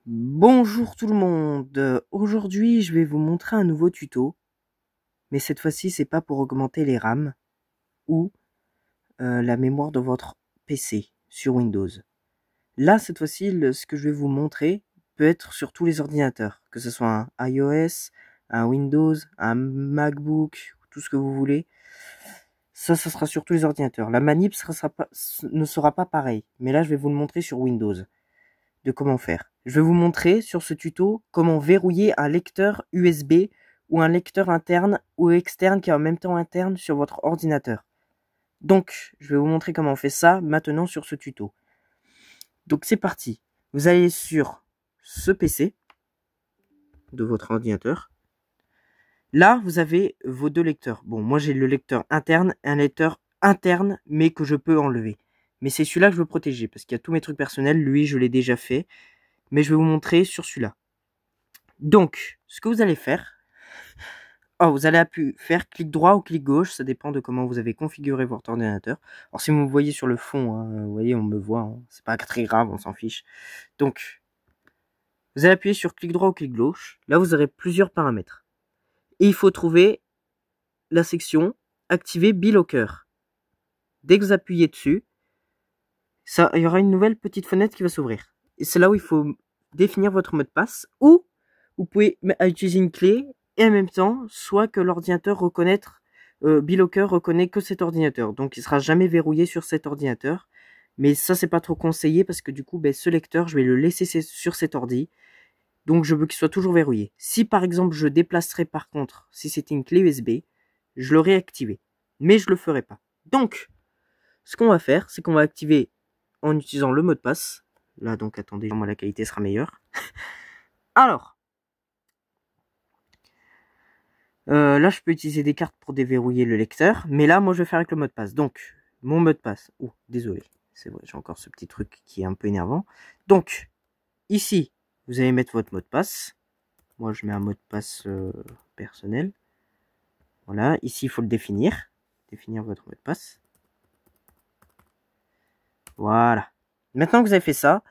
Bonjour tout le monde, aujourd'hui je vais vous montrer un nouveau tuto, mais cette fois-ci c'est pas pour augmenter les RAM ou la mémoire de votre PC sur Windows. Là cette fois-ci ce que je vais vous montrer peut être sur tous les ordinateurs, que ce soit un iOS, un Windows, un MacBook, tout ce que vous voulez. Ça sera sur tous les ordinateurs. La manip ne sera pas pareil, mais là je vais vous le montrer sur Windows. De comment faire. Je vais vous montrer sur ce tuto comment verrouiller un lecteur USB ou un lecteur interne ou externe qui est en même temps interne sur votre ordinateur. Donc, je vais vous montrer comment on fait ça maintenant sur ce tuto. Donc, c'est parti. Vous allez sur ce PC de votre ordinateur. Là, vous avez vos deux lecteurs. Bon, moi, j'ai le lecteur interne et un lecteur interne, mais que je peux enlever. Mais c'est celui-là que je veux protéger, parce qu'il y a tous mes trucs personnels. Lui, je l'ai déjà fait. Mais je vais vous montrer sur celui-là. Donc, ce que vous allez faire, vous allez faire clic droit ou clic gauche, ça dépend de comment vous avez configuré votre ordinateur. Alors si vous me voyez sur le fond, hein, vous voyez, on me voit, hein, c'est pas très grave, on s'en fiche. Donc, vous allez appuyer sur clic droit ou clic gauche, là vous aurez plusieurs paramètres. Et il faut trouver la section activer BeLocker. Dès que vous appuyez dessus, il y aura une nouvelle petite fenêtre qui va s'ouvrir. Et c'est là où il faut définir votre mot de passe, ou vous pouvez utiliser une clé, et en même temps, soit que l'ordinateur BeLocker reconnaît que cet ordinateur, donc il sera jamais verrouillé sur cet ordinateur, mais ça c'est pas trop conseillé, parce que du coup, ce lecteur, je vais le laisser sur cet ordi, donc je veux qu'il soit toujours verrouillé. Si par exemple je déplacerai par contre, si c'était une clé USB, je l'aurais activé, mais je le ferai pas. Donc, ce qu'on va faire, c'est qu'on va activer en utilisant le mot de passe. Là, donc, attendez, moi, la qualité sera meilleure. Alors, là, je peux utiliser des cartes pour déverrouiller le lecteur. Mais là, moi, je vais faire avec le mot de passe. Donc, mon mot de passe. Oh, désolé. C'est vrai, j'ai encore ce petit truc qui est un peu énervant. Donc, ici, vous allez mettre votre mot de passe. Moi, je mets un mot de passe personnel. Voilà, ici, il faut le définir. Définir votre mot de passe. Voilà. Maintenant que vous avez fait ça,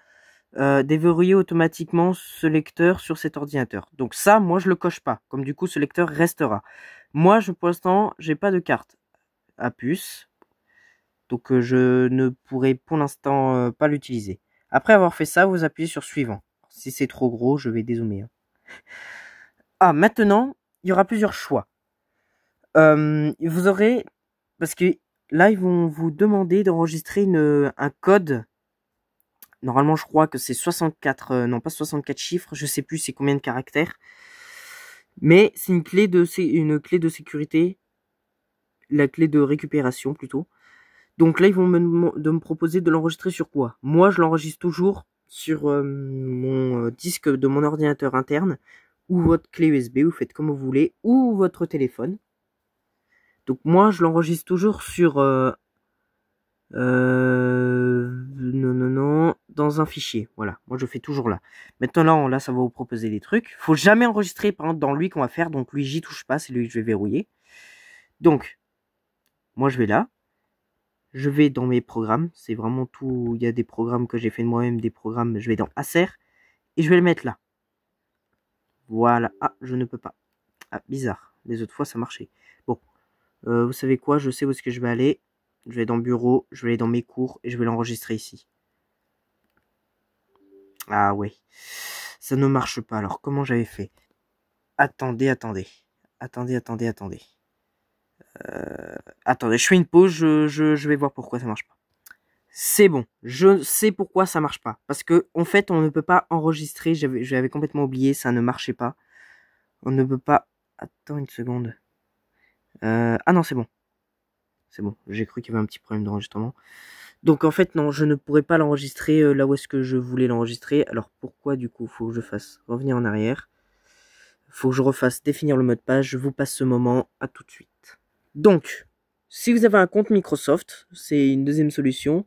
déverrouiller automatiquement ce lecteur sur cet ordinateur. Donc ça, moi, je le coche pas. Comme du coup, ce lecteur restera. Moi, pour l'instant, j'ai pas de carte à puce. Donc je ne pourrai pour l'instant pas l'utiliser. Après avoir fait ça, vous appuyez sur suivant. Si c'est trop gros, je vais dézoomer. Ah, maintenant, il y aura plusieurs choix. Vous aurez... Parce que là, ils vont vous demander d'enregistrer un code. Normalement, je crois que c'est 64... non, pas 64 chiffres. Je sais plus c'est combien de caractères. Mais c'est une clé de sécurité. La clé de récupération, plutôt. Donc là, ils vont me proposer de l'enregistrer sur quoi? Moi, je l'enregistre toujours sur mon disque de mon ordinateur interne, ou votre clé USB, vous faites comme vous voulez, ou votre téléphone. Donc moi, je l'enregistre toujours sur... non, dans un fichier. Voilà, moi je fais toujours là. Maintenant, là, ça va vous proposer des trucs. Faut jamais enregistrer, par exemple, dans lui qu'on va faire. Donc lui, j'y touche pas, c'est lui que je vais verrouiller. Donc, moi, je vais là. Je vais dans mes programmes, c'est vraiment tout, il y a des programmes que j'ai fait de moi-même, des programmes, je vais dans Acer, et je vais le mettre là. Voilà, ah, je ne peux pas. Ah, bizarre, les autres fois ça marchait. Bon, vous savez quoi, je sais où est-ce que je vais aller. Je vais dans Bureau, je vais aller dans mes cours, et je vais l'enregistrer ici. Ah ouais, ça ne marche pas, alors comment j'avais fait? Attendez. Attendez, je fais une pause, je vais voir pourquoi ça marche pas. C'est bon, je sais pourquoi ça marche pas. Parce que en fait, on ne peut pas enregistrer, j'avais complètement oublié, ça ne marchait pas. On ne peut pas... Attends une seconde. Ah non, c'est bon. C'est bon, j'ai cru qu'il y avait un petit problème d'enregistrement. Donc en fait, non, je ne pourrais pas l'enregistrer là où est-ce que je voulais l'enregistrer. Alors pourquoi du coup, faut que je fasse revenir en arrière. Faut que je refasse définir le mot de passe. Je vous passe ce moment, à tout de suite. Donc, si vous avez un compte Microsoft, c'est une deuxième solution.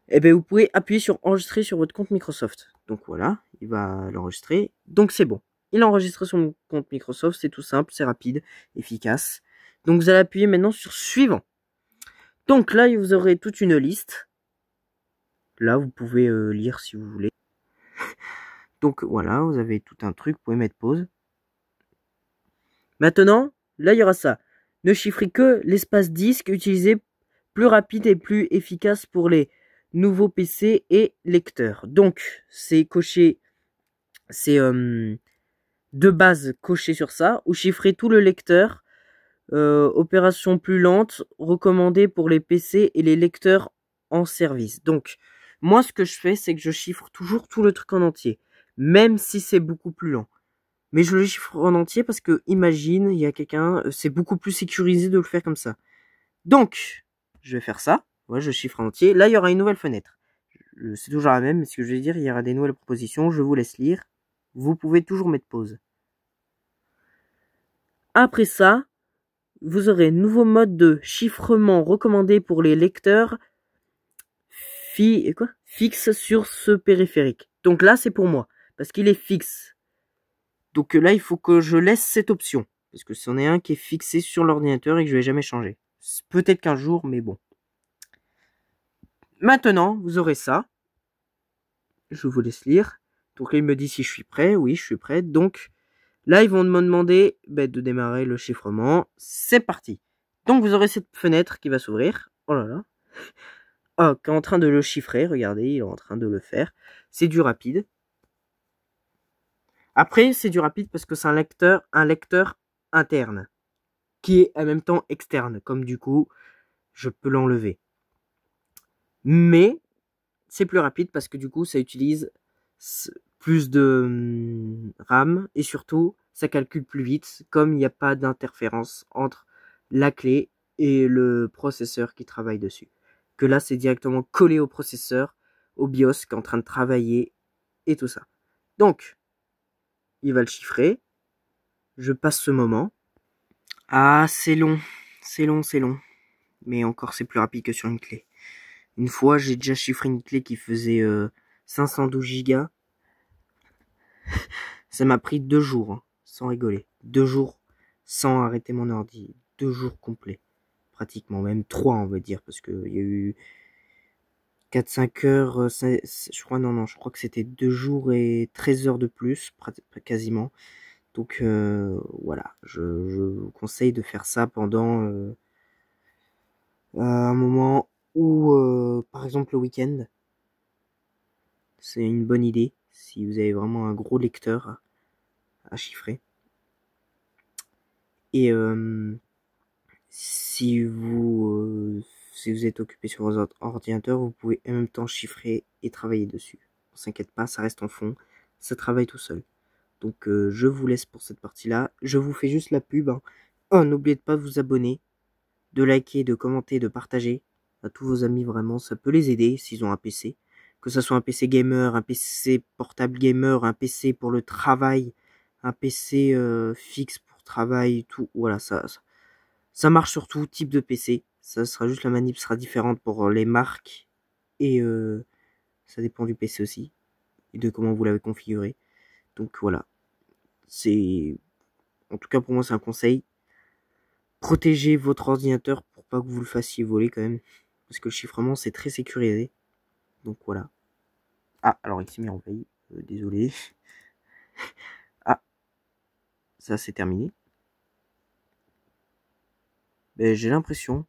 Eh bien, vous pouvez appuyer sur enregistrer sur votre compte Microsoft. Donc voilà, il va l'enregistrer. Donc c'est bon. Il a enregistré sur mon compte Microsoft, c'est tout simple, c'est rapide, efficace. Donc vous allez appuyer maintenant sur suivant. Donc là, vous aurez toute une liste. Là, vous pouvez lire si vous voulez. Donc voilà, vous avez tout un truc, vous pouvez mettre pause. Maintenant, là il y aura ça. Ne chiffrez que l'espace disque utilisé, plus rapide et plus efficace pour les nouveaux PC et lecteurs. Donc c'est coché, c'est de base coché sur ça, ou chiffrer tout le lecteur. Opération plus lente, recommandée pour les PC et les lecteurs en service. Donc, moi, ce que je fais, c'est que je chiffre toujours tout le truc en entier, même si c'est beaucoup plus lent. Mais je le chiffre en entier parce que, imagine, il y a quelqu'un, c'est beaucoup plus sécurisé de le faire comme ça. Donc, je vais faire ça. Ouais, je chiffre en entier. Là, il y aura une nouvelle fenêtre. C'est toujours la même, mais ce que je vais dire, il y aura des nouvelles propositions. Je vous laisse lire. Vous pouvez toujours mettre pause. Après ça, vous aurez nouveau mode de chiffrement recommandé pour les lecteurs fixe sur ce périphérique. Donc là, c'est pour moi, parce qu'il est fixe. Donc là, il faut que je laisse cette option, parce que c'en est un qui est fixé sur l'ordinateur et que je vais jamais changer. Peut-être qu'un jour, mais bon. Maintenant, vous aurez ça. Je vous laisse lire. Donc là, il me dit si je suis prêt. Oui, je suis prêt. Donc là, ils vont me demander de démarrer le chiffrement. C'est parti. Donc vous aurez cette fenêtre qui va s'ouvrir. Oh là là. Ah, qui est en train de le chiffrer. Regardez, il est en train de le faire. C'est du rapide. Après, c'est du rapide parce que c'est un lecteur interne qui est en même temps externe. Comme du coup, je peux l'enlever. Mais c'est plus rapide parce que du coup, ça utilise plus de RAM et surtout, ça calcule plus vite comme il n'y a pas d'interférence entre la clé et le processeur qui travaille dessus. Que là, c'est directement collé au processeur, au BIOS qui est en train de travailler et tout ça. Donc, il va le chiffrer. Je passe ce moment. Ah, c'est long. C'est long, c'est long. Mais encore, c'est plus rapide que sur une clé. Une fois, j'ai déjà chiffré une clé qui faisait 512 Go. Ça m'a pris 2 jours, hein, sans rigoler. 2 jours sans arrêter mon ordi. 2 jours complets. Pratiquement, même 3 on va dire, parce qu'il y a eu 4-5 heures, je crois, non, je crois que c'était 2 jours et 13 heures de plus, quasiment. Donc voilà, je vous conseille de faire ça pendant un moment où, par exemple, le week-end, c'est une bonne idée si vous avez vraiment un gros lecteur à chiffrer. Et si vous êtes occupé sur votre ordinateur, vous pouvez en même temps chiffrer et travailler dessus. Ne s'inquiète pas, ça reste en fond, ça travaille tout seul. Donc je vous laisse pour cette partie-là. Je vous fais juste la pub. Hein. Oh, n'oubliez pas de vous abonner, de liker, de commenter, de partager à tous vos amis, vraiment, ça peut les aider s'ils ont un PC. Que ce soit un PC gamer, un PC portable gamer, un PC pour le travail, un PC fixe pour travail, tout, voilà, ça marche sur tout type de PC. Ça sera juste la manip sera différente pour les marques et ça dépend du PC aussi et de comment vous l'avez configuré. Donc voilà, c'est en tout cas pour moi c'est un conseil. Protégez votre ordinateur pour pas que vous le fassiez voler quand même. Parce que le chiffrement, c'est très sécurisé. Donc voilà. Ah, alors il s'est mis en veille. Désolé. Ah, ça c'est terminé. Ben, j'ai l'impression.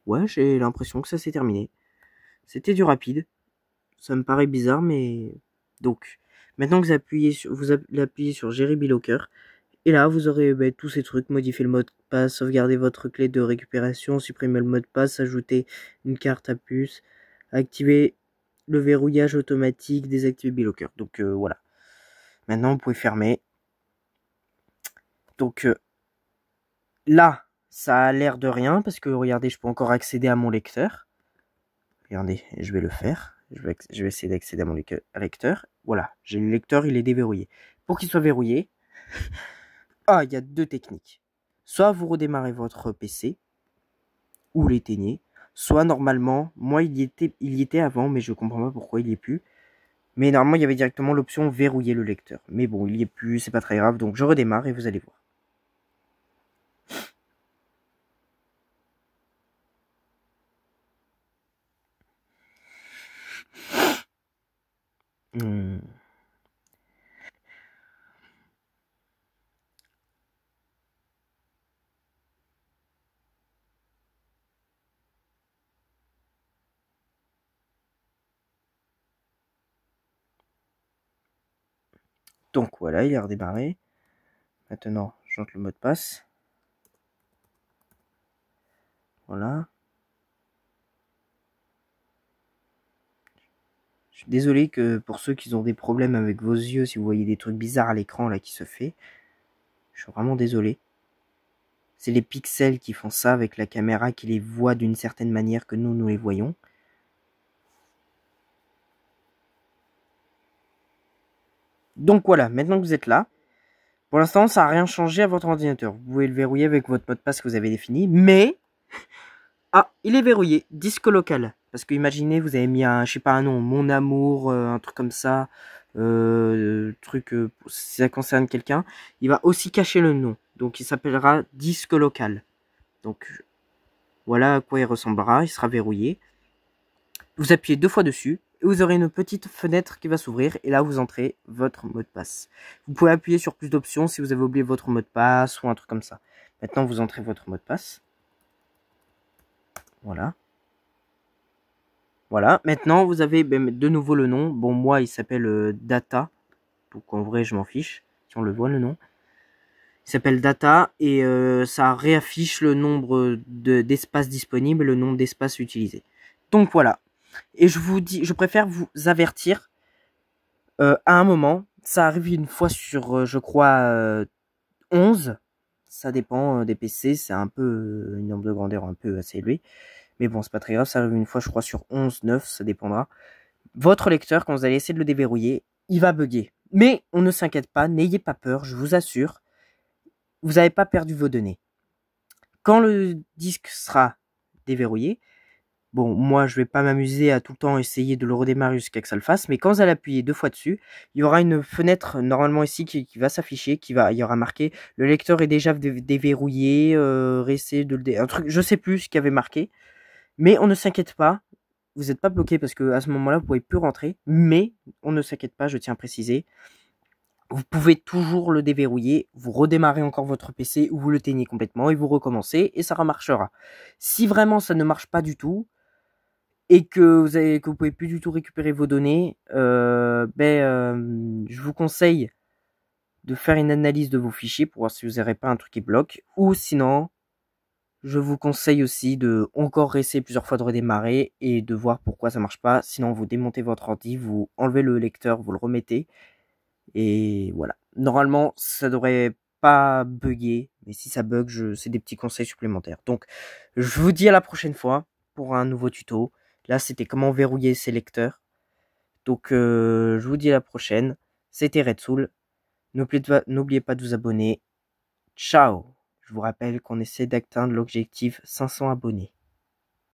Ouais, j'ai l'impression que ça s'est terminé. C'était du rapide. Ça me paraît bizarre, mais... Donc, maintenant que vous appuyez sur Gérer BitLocker, et là, vous aurez tous ces trucs, modifier le mot de passe, sauvegarder votre clé de récupération, supprimer le mot de passe, ajouter une carte à puce, activer le verrouillage automatique, désactiver BitLocker. Donc voilà. Maintenant, vous pouvez fermer. Donc là, ça a l'air de rien, parce que regardez, je peux encore accéder à mon lecteur. Regardez, je vais le faire. Je vais essayer d'accéder à mon lecteur. Voilà, j'ai le lecteur, il est déverrouillé. Pour qu'il soit verrouillé, il y a 2 techniques. Soit vous redémarrez votre PC, ou l'éteignez, soit normalement, moi il y était avant, mais je comprends pas pourquoi il y est plus. Mais normalement il y avait directement l'option verrouiller le lecteur. Mais bon, il y est plus, c'est pas très grave, donc je redémarre et vous allez voir. Hmm. Donc voilà, il est redémarré. Maintenant, j'entre le mot de passe. Voilà. Je suis désolé que pour ceux qui ont des problèmes avec vos yeux, si vous voyez des trucs bizarres à l'écran là qui se fait, je suis vraiment désolé. C'est les pixels qui font ça avec la caméra qui les voit d'une certaine manière que nous les voyons. Donc voilà, maintenant que vous êtes là, pour l'instant ça n'a rien changé à votre ordinateur. Vous pouvez le verrouiller avec votre mot de passe que vous avez défini, mais... Ah, il est verrouillé, disque local. Parce que imaginez, vous avez mis un, je sais pas un nom, mon amour, un truc comme ça, si ça concerne quelqu'un, il va aussi cacher le nom. Donc il s'appellera disque local. Donc voilà à quoi il ressemblera, il sera verrouillé. Vous appuyez 2 fois dessus, et vous aurez une petite fenêtre qui va s'ouvrir, et là vous entrez votre mot de passe. Vous pouvez appuyer sur plus d'options si vous avez oublié votre mot de passe, ou un truc comme ça. Maintenant vous entrez votre mot de passe. Voilà. Voilà, maintenant vous avez de nouveau le nom. Bon, moi il s'appelle Data, donc en vrai je m'en fiche, si on le voit le nom. Il s'appelle Data et ça réaffiche le nombre d'espaces disponibles et le nombre d'espaces utilisés. Donc voilà, et je vous dis, je préfère vous avertir à un moment, ça arrive une fois sur, je crois, 11, ça dépend des PC, c'est un peu une nombre de grandeur un peu assez élevé. Mais bon, c'est pas très grave, ça arrive une fois, je crois, sur 11, 9, ça dépendra. Votre lecteur, quand vous allez essayer de le déverrouiller, il va bugger. Mais on ne s'inquiète pas, n'ayez pas peur, je vous assure, vous n'avez pas perdu vos données. Quand le disque sera déverrouillé, bon, moi je vais pas m'amuser à tout le temps essayer de le redémarrer jusqu'à que ça le fasse, mais quand vous allez appuyer 2 fois dessus, il y aura une fenêtre normalement ici qui va s'afficher, il y aura marqué le lecteur est déjà déverrouillé, réessayez de le un truc, je sais plus ce qu'il y avait marqué, mais on ne s'inquiète pas, vous n'êtes pas bloqué parce que à ce moment-là, vous pouvez plus rentrer. Mais on ne s'inquiète pas, je tiens à préciser. Vous pouvez toujours le déverrouiller, vous redémarrez encore votre PC ou vous le teignez complètement et vous recommencez et ça remarchera. Si vraiment ça ne marche pas du tout et que vous pouvez plus du tout récupérer vos données, je vous conseille de faire une analyse de vos fichiers pour voir si vous n'aurez pas un truc qui bloque. Ou sinon, je vous conseille aussi de encore essayer plusieurs fois de redémarrer et de voir pourquoi ça marche pas. Sinon, vous démontez votre ordi, vous enlevez le lecteur, vous le remettez. Et voilà. Normalement, ça devrait pas bugger. Mais si ça bug, c'est des petits conseils supplémentaires. Donc, je vous dis à la prochaine fois pour un nouveau tuto. Là, c'était comment verrouiller ses lecteurs. Donc, je vous dis à la prochaine. C'était Red Soul. N'oubliez pas de vous abonner. Ciao! Je vous rappelle qu'on essaie d'atteindre l'objectif 500 abonnés.